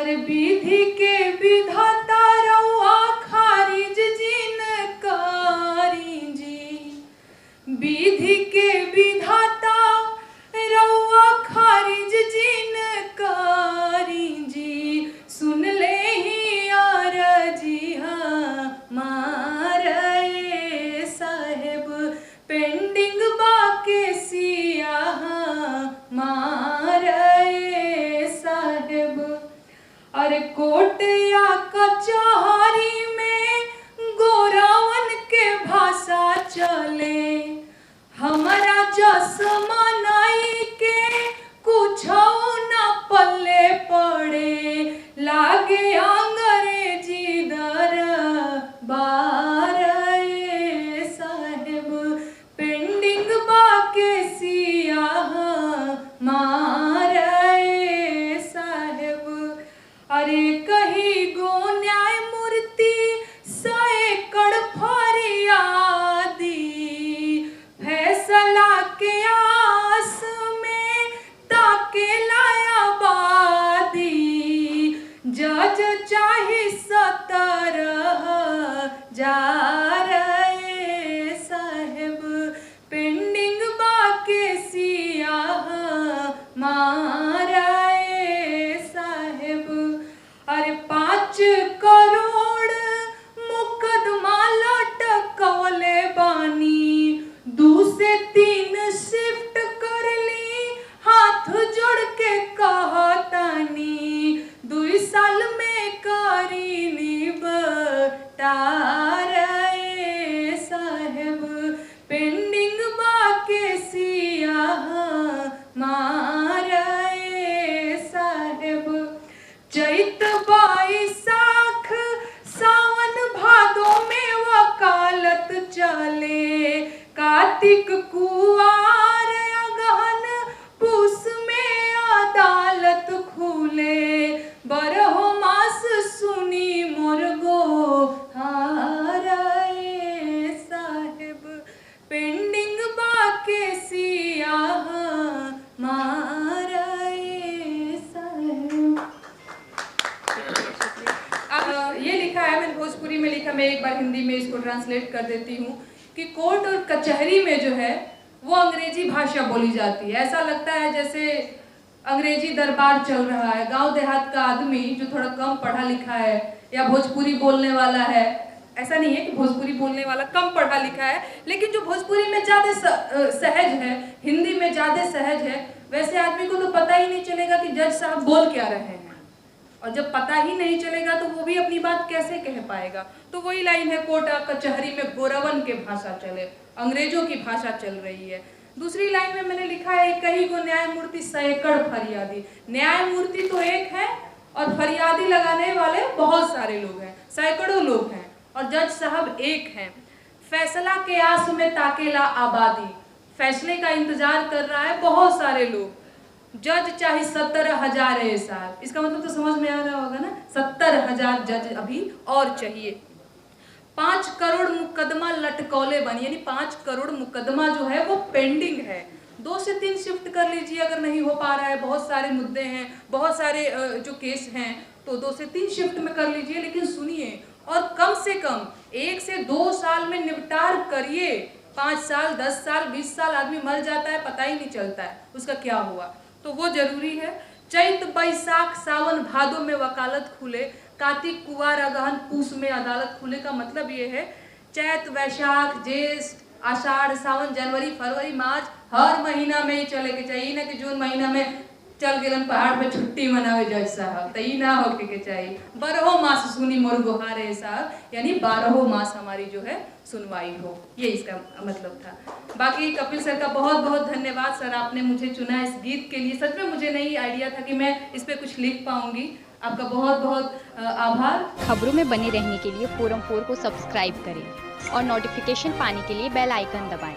अरे विधि के विधाता रउआ खारिज जिन कारी जी, विधि के विधाता रउआ खारिज जिन कारी जी, सुन ले ही आरजी हमारे साहेब, पेंडिंग बाके सिया हमारे साहेब। अरे कोर्ट या कचहरी में गोरावन के भाषा चले, हमारा जसमा नाई के कुछ न पल्ले पड़े, लागे अंग्रेजी दरबार साहेब, पेंडिंग बाके सिया हमारे साहेब। अरे कही गो न्यायमूर्ति सैकड़ फरियादी, फैसला के आस में ताके लायाबादी, जज चाहे 17,000 साहेब, पेंडिंग बाके सिया हमारे साहेब। अरे 5 करोड़ मुकदमा लटकवले बानी, 2 से 3 शिफ्ट कर ली, हाथ जोड़ के कहतानी, 2 साल में करी निबटार साहेब, पेंडिंग बाके सिया हमारे साहेब। चैत बैसाख सावन भादो में वकालत चले, कार्तिक कुआर अगहन पूस में अदालत खुले, बरहो मास सुनी मोर गोहार साहेब, पेंडिंग बाके सिया हमारे साहेब। अब ये लिखा है, मैंने भोजपुरी में लिखा, मैं एक बार हिंदी में इसको ट्रांसलेट कर देती हूँ कि कोर्ट और कचहरी में जो है वो अंग्रेजी भाषा बोली जाती है। ऐसा लगता है जैसे अंग्रेजी दरबार चल रहा है। गांव देहात का आदमी जो थोड़ा कम पढ़ा लिखा है या भोजपुरी बोलने वाला है, ऐसा नहीं है कि भोजपुरी बोलने वाला कम पढ़ा लिखा है, लेकिन जो भोजपुरी में ज़्यादा सहज है, हिंदी में ज़्यादा सहज है, वैसे आदमी को तो पता ही नहीं चलेगा कि जज साहब बोल क्या रहे हैं। और जब पता ही नहीं चलेगा तो वो भी अपनी बात कैसे कह पाएगा। तो वही लाइन है, कोर्ट कचहरी में गोरावन के भाषा चले, अंग्रेजों की भाषा चल रही है। दूसरी लाइन में मैंने लिखा है, कहीं को न्यायमूर्ति सैकड़ फरियादी। न्यायमूर्ति तो एक है और फरियादी लगाने वाले बहुत सारे लोग हैं, सैकड़ों लोग हैं, और जज साहब एक हैं। फैसला के आस में ताकेला आबादी, फैसले का इंतजार कर रहा है बहुत सारे लोग। जज चाहे 17,000 है साल, इसका मतलब तो समझ में आ रहा होगा ना, 17,000 जज अभी और चाहिए। 5 करोड़ मुकदमा लटकौले बनी, यानी 5 करोड़ मुकदमा जो है वो पेंडिंग है। 2 से 3 शिफ्ट कर लीजिए अगर नहीं हो पा रहा है, बहुत सारे मुद्दे हैं, बहुत सारे जो केस हैं, तो 2 से 3 शिफ्ट में कर लीजिए, लेकिन सुनिए, और कम से कम 1 से 2 साल में निपटार करिए। 5 साल 10 साल 20 साल आदमी मर जाता है, पता ही नहीं चलता है उसका क्या हुआ, तो वो जरूरी है। चैत बैसाख सावन भादो में वकालत खुले, कार्तिक कुवार अगहन पूस में अदालत खुले का मतलब ये है, चैत वैशाख ज्येष्ठ आषाढ़ सावन जनवरी फरवरी मार्च हर महीना में ही चले के चाहिए, ना कि जून महीना में चल गेलन पहाड़ पे छुट्टी मनावे जज साहब, तो ये ना होके के चाहिए। 12 मास सुनी मोर गुहारे साहब, यानी 12 मास हमारी जो है सुनवाई हो, ये इसका मतलब था। बाकी कपिल सर का बहुत बहुत धन्यवाद सर, आपने मुझे चुना इस गीत के लिए। सच में मुझे नहीं आइडिया था कि मैं इस पे कुछ लिख पाऊंगी। आपका बहुत बहुत आभार। खबरों में बने रहने के लिए फोरम 4 को सब्सक्राइब करें और नोटिफिकेशन पाने के लिए बेल आइकन दबाएं।